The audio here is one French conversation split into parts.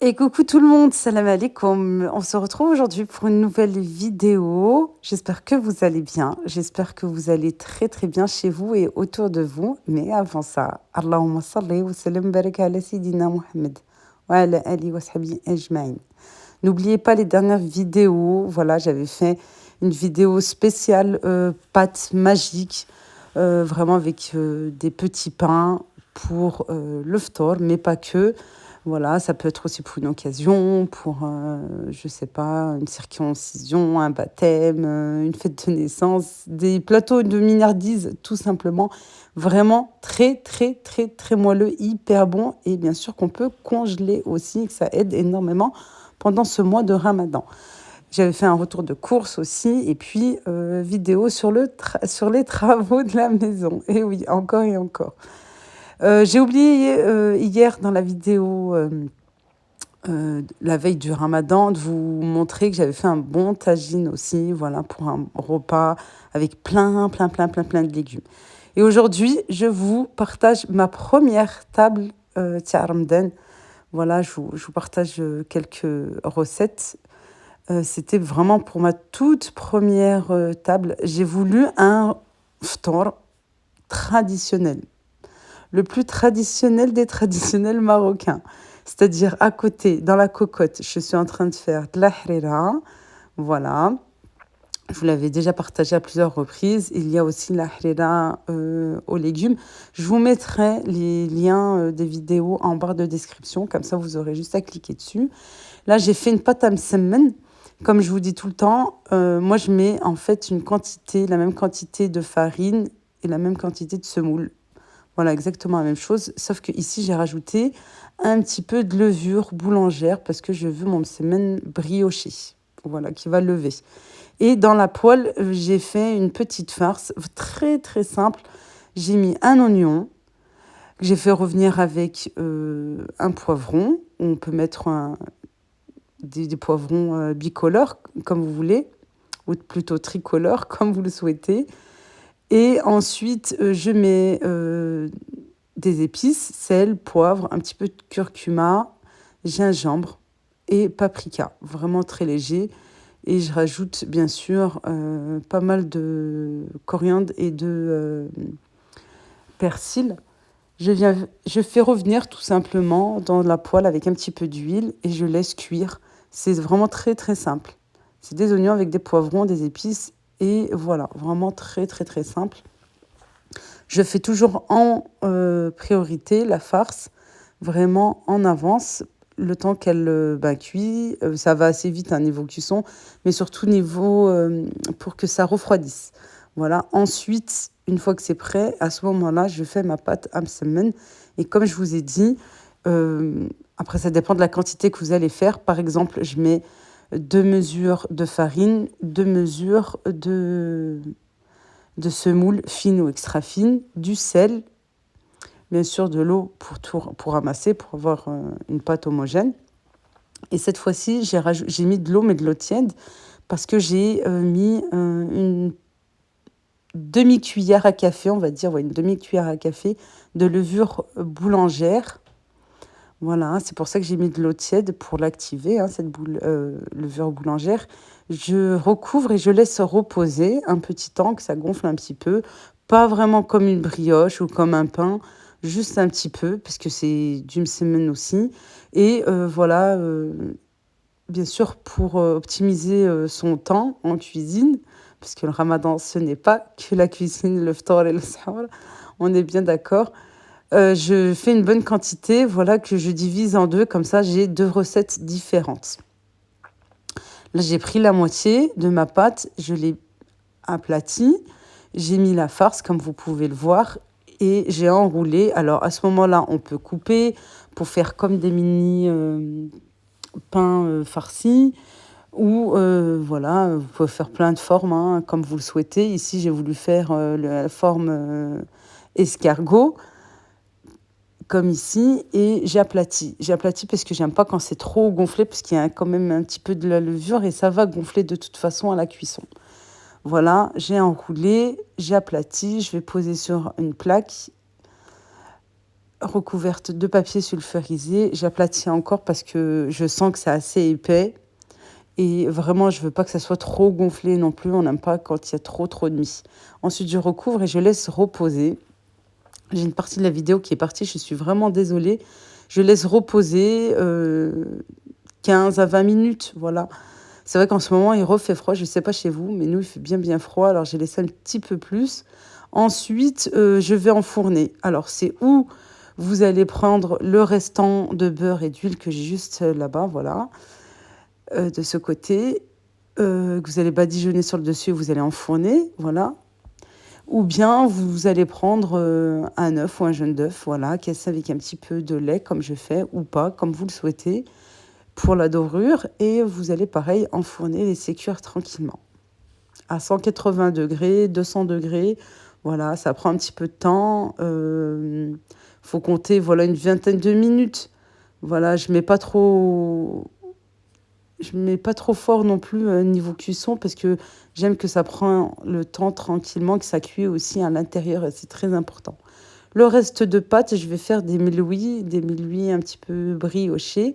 Et coucou tout le monde, salam alaikum. On se retrouve aujourd'hui pour une nouvelle vidéo. J'espère que vous allez bien. J'espère que vous allez très très bien chez vous et autour de vous. Mais avant ça, Allahumma salli wa sallim barik ala Sayyidina Muhammad wa ala ali wa sahbihi ajma'in. N'oubliez pas les dernières vidéos. Voilà, j'avais fait une vidéo spéciale pâtes magiques, vraiment avec des petits pains pour le ftor, mais pas que. Voilà, ça peut être aussi pour une occasion, pour, je sais pas, une circoncision, un baptême, une fête de naissance, des plateaux de mignardise, tout simplement. Vraiment très, très, très, très moelleux, hyper bon et bien sûr qu'on peut congeler aussi, que ça aide énormément pendant ce mois de Ramadan. J'avais fait un retour de course aussi et puis vidéo sur sur les travaux de la maison. Et oui, encore et encore. J'ai oublié hier dans la vidéo la veille du Ramadan de vous montrer que j'avais fait un bon tagine aussi, voilà, pour un repas avec plein de légumes. Et aujourd'hui, je vous partage ma première table تاع Ramadan. Voilà, je vous partage quelques recettes. C'était vraiment pour ma toute première table. J'ai voulu un ftor traditionnel, le plus traditionnel des traditionnels marocains. C'est-à-dire à côté, dans la cocotte, je suis en train de faire de la harira. Voilà. Je vous l'avais déjà partagé à plusieurs reprises. Il y a aussi la harira aux légumes. Je vous mettrai les liens des vidéos en barre de description. Comme ça, vous aurez juste à cliquer dessus. Là, j'ai fait une pâte à msemen. Comme je vous dis tout le temps, moi, je mets en fait la même quantité de farine et la même quantité de semoule. Voilà, exactement la même chose, sauf que ici j'ai rajouté un petit peu de levure boulangère parce que je veux mon semaine brioché, voilà, qui va lever. Et dans la poêle, j'ai fait une petite farce très très simple. J'ai mis un oignon que j'ai fait revenir avec un poivron. On peut mettre des poivrons bicolores comme vous voulez, ou plutôt tricolores comme vous le souhaitez. Et ensuite, je mets des épices, sel, poivre, un petit peu de curcuma, gingembre et paprika. Vraiment très léger. Et je rajoute bien sûr pas mal de coriandre et de persil. Je fais revenir tout simplement dans la poêle avec un petit peu d'huile et je laisse cuire. C'est vraiment très très simple. C'est des oignons avec des poivrons, des épices et voilà, vraiment très très très simple. Je fais toujours en priorité la farce, vraiment en avance, le temps qu'elle cuit. Ça va assez vite à niveau cuisson, mais surtout niveau pour que ça refroidisse. Voilà. Ensuite, une fois que c'est prêt, à ce moment-là, je fais ma pâte amsemen. Et comme je vous ai dit, après ça dépend de la quantité que vous allez faire. Par exemple, je mets 2 mesures de farine, 2 mesures de semoule fine ou extra fine, du sel, bien sûr de l'eau pour ramasser, pour avoir une pâte homogène. Et cette fois-ci, j'ai mis de l'eau, mais de l'eau tiède, parce que j'ai mis une demi-cuillère à café, on va dire, ouais, une demi-cuillère à café de levure boulangère. Voilà, c'est pour ça que j'ai mis de l'eau tiède pour l'activer, hein, cette levure boulangère. Je recouvre et je laisse reposer un petit temps, que ça gonfle un petit peu. Pas vraiment comme une brioche ou comme un pain, juste un petit peu, parce que c'est d'une semaine aussi. Et voilà, bien sûr, pour optimiser son temps en cuisine, parce que le ramadan, ce n'est pas que la cuisine, le ftar et le sahur, on est bien d'accord. Je fais une bonne quantité, voilà, que je divise en deux, comme ça j'ai 2 recettes différentes. Là, j'ai pris la moitié de ma pâte, je l'ai aplatie, j'ai mis la farce, comme vous pouvez le voir, et j'ai enroulé. Alors, à ce moment-là, on peut couper pour faire comme des mini pains farcis, ou voilà, vous pouvez faire plein de formes, hein, comme vous le souhaitez. Ici, j'ai voulu faire la forme escargot comme ici, et j'aplatis. J'aplatis parce que j'aime pas quand c'est trop gonflé, parce qu'il y a quand même un petit peu de la levure et ça va gonfler de toute façon à la cuisson. Voilà, j'ai enroulé, j'ai aplati, je vais poser sur une plaque recouverte de papier sulfurisé. J'aplatis encore parce que je sens que c'est assez épais. Et vraiment, je veux pas que ça soit trop gonflé non plus. On n'aime pas quand il y a trop de mie. Ensuite, je recouvre et je laisse reposer. J'ai une partie de la vidéo qui est partie. Je suis vraiment désolée. Je laisse reposer 15 à 20 minutes. Voilà. C'est vrai qu'en ce moment, il refait froid. Je ne sais pas chez vous, mais nous, il fait bien froid. Alors, j'ai laissé un petit peu plus. Ensuite, je vais enfourner. Alors, c'est où vous allez prendre le restant de beurre et d'huile que j'ai juste là-bas, voilà, de ce côté, que vous allez badigeonner sur le dessus et vous allez enfourner, voilà. Ou bien vous allez prendre un œuf ou un jaune d'œuf, voilà, cassé avec un petit peu de lait, comme je fais, ou pas, comme vous le souhaitez, pour la dorure. Et vous allez, pareil, enfourner, laisser cuire tranquillement. À 180 degrés, 200 degrés, voilà, ça prend un petit peu de temps. Faut compter, voilà, une vingtaine de minutes. Voilà, je mets pas trop fort non plus niveau cuisson parce que j'aime que ça prend le temps tranquillement, que ça cuit aussi à l'intérieur et c'est très important. Le reste de pâte, je vais faire des millouis un petit peu briochés,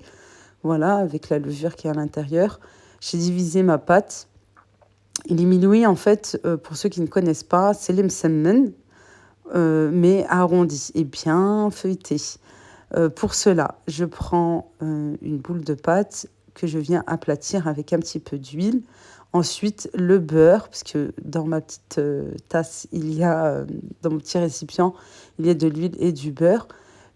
voilà, avec la levure qui est à l'intérieur. J'ai divisé ma pâte. Et les millouis, en fait, pour ceux qui ne connaissent pas, c'est les msemmen, mais arrondis et bien feuilletés. Pour cela, je prends une boule de pâte que je viens aplatir avec un petit peu d'huile. Ensuite, le beurre, parce que dans ma petite tasse, dans mon petit récipient, il y a de l'huile et du beurre.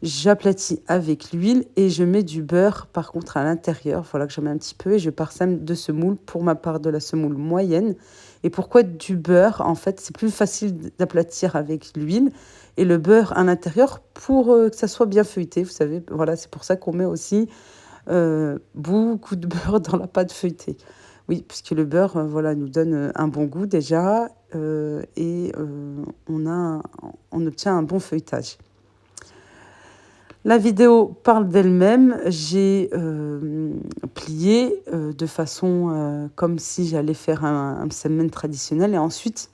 J'aplatis avec l'huile et je mets du beurre, par contre, à l'intérieur. Voilà que j'en mets un petit peu et je parsème de semoule, pour ma part de la semoule moyenne. Et pourquoi du beurre? En fait, c'est plus facile d'aplatir avec l'huile et le beurre à l'intérieur pour que ça soit bien feuilleté. Vous savez, voilà, c'est pour ça qu'on met aussi beaucoup de beurre dans la pâte feuilletée. Oui, puisque le beurre, voilà, nous donne un bon goût déjà et on obtient un bon feuilletage. La vidéo parle d'elle-même. J'ai plié de façon comme si j'allais faire un semaine traditionnel. Et ensuite,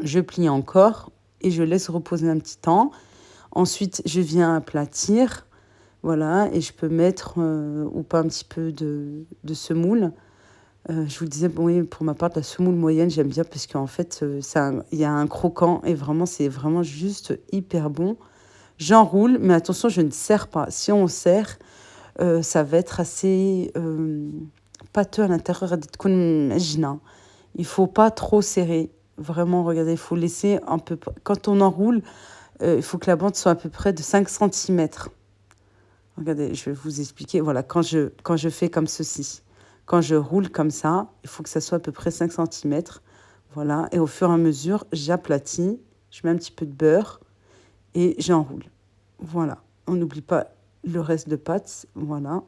je plie encore et je laisse reposer un petit temps. Ensuite, je viens aplatir. Voilà, et je peux mettre ou pas un petit peu de semoule. Je vous disais, bon, oui, pour ma part, la semoule moyenne, j'aime bien parce qu'en fait, il y a un croquant et vraiment, c'est vraiment juste hyper bon. J'enroule, mais attention, je ne serre pas. Si on serre, ça va être assez pâteux à l'intérieur. Il faut pas trop serrer. Vraiment, regardez, il faut laisser un peu. Quand on enroule, il faut que la bande soit à peu près de 5 centimètres. Regardez, je vais vous expliquer. Voilà, quand je fais comme ceci, quand je roule comme ça, il faut que ça soit à peu près 5 centimètres. Voilà, et au fur et à mesure, j'aplatis, je mets un petit peu de beurre et j'enroule. Voilà, on n'oublie pas le reste de pâte. Voilà,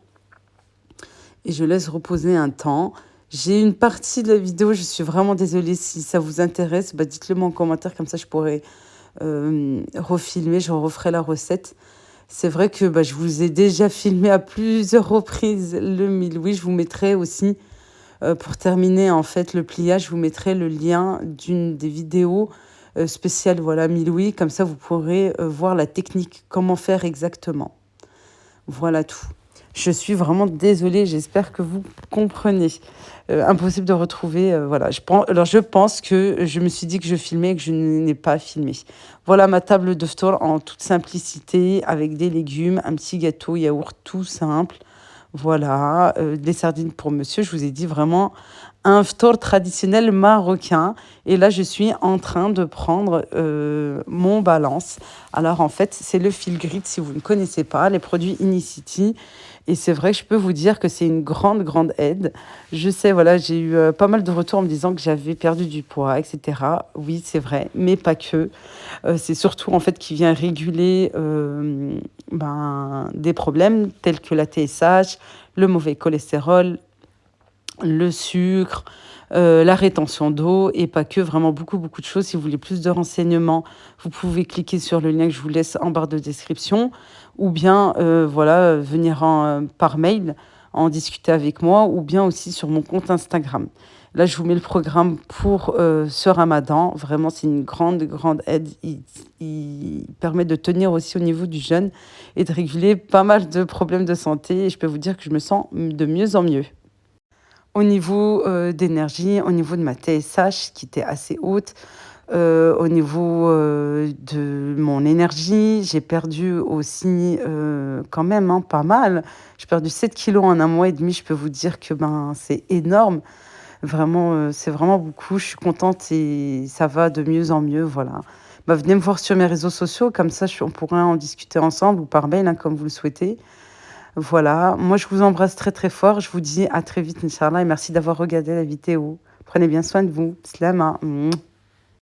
et je laisse reposer un temps. J'ai une partie de la vidéo, je suis vraiment désolée si ça vous intéresse. Bah, dites-le moi en commentaire, comme ça je pourrais refilmer, je referai la recette. C'est vrai que bah, je vous ai déjà filmé à plusieurs reprises le milhoui. Je vous mettrai aussi, pour terminer en fait le pliage, je vous mettrai le lien d'une des vidéos spéciales, voilà, milhoui. Comme ça, vous pourrez voir la technique, comment faire exactement. Voilà tout. Je suis vraiment désolée, j'espère que vous comprenez. Impossible de retrouver, voilà. Alors je pense que je me suis dit que je filmais et que je n'ai pas filmé. Voilà ma table de store en toute simplicité, avec des légumes, un petit gâteau, yaourt, tout simple. Voilà, des sardines pour monsieur. Je vous ai dit vraiment un ftour traditionnel marocain. Et là, je suis en train de prendre mon balance. Alors, en fait, c'est le fil grid, si vous ne connaissez pas, les produits Inicity. Et c'est vrai que je peux vous dire que c'est une grande aide. Je sais, voilà, j'ai eu pas mal de retours en me disant que j'avais perdu du poids, etc. Oui, c'est vrai, mais pas que. C'est surtout, en fait, qui vient réguler des problèmes tels que la TSH, le mauvais cholestérol, le sucre, la rétention d'eau et pas que, vraiment beaucoup de choses. Si vous voulez plus de renseignements, vous pouvez cliquer sur le lien que je vous laisse en barre de description ou bien voilà, venir par mail en discuter avec moi ou bien aussi sur mon compte Instagram. Là, je vous mets le programme pour, ce ramadan. Vraiment, c'est une grande, grande aide. Il permet de tenir aussi au niveau du jeûne et de réguler pas mal de problèmes de santé et je peux vous dire que je me sens, de mieux en mieux. Au niveau, d'énergie, au niveau de ma TSH qui était assez haute, au niveau, de mon énergie, j'ai perdu aussi, quand même, hein, pas mal. J'ai perdu 7 kilos en 1 mois et demi. Je peux vous dire que, ben, c'est énorme. Vraiment, c'est vraiment beaucoup. Je suis contente et ça va de mieux en mieux, voilà. Bah, venez me voir sur mes réseaux sociaux, comme ça on pourra en discuter ensemble ou par mail, hein, comme vous le souhaitez. Voilà, moi je vous embrasse très, très fort. Je vous dis à très vite inch'Allah et merci d'avoir regardé la vidéo. Prenez bien soin de vous. Slama.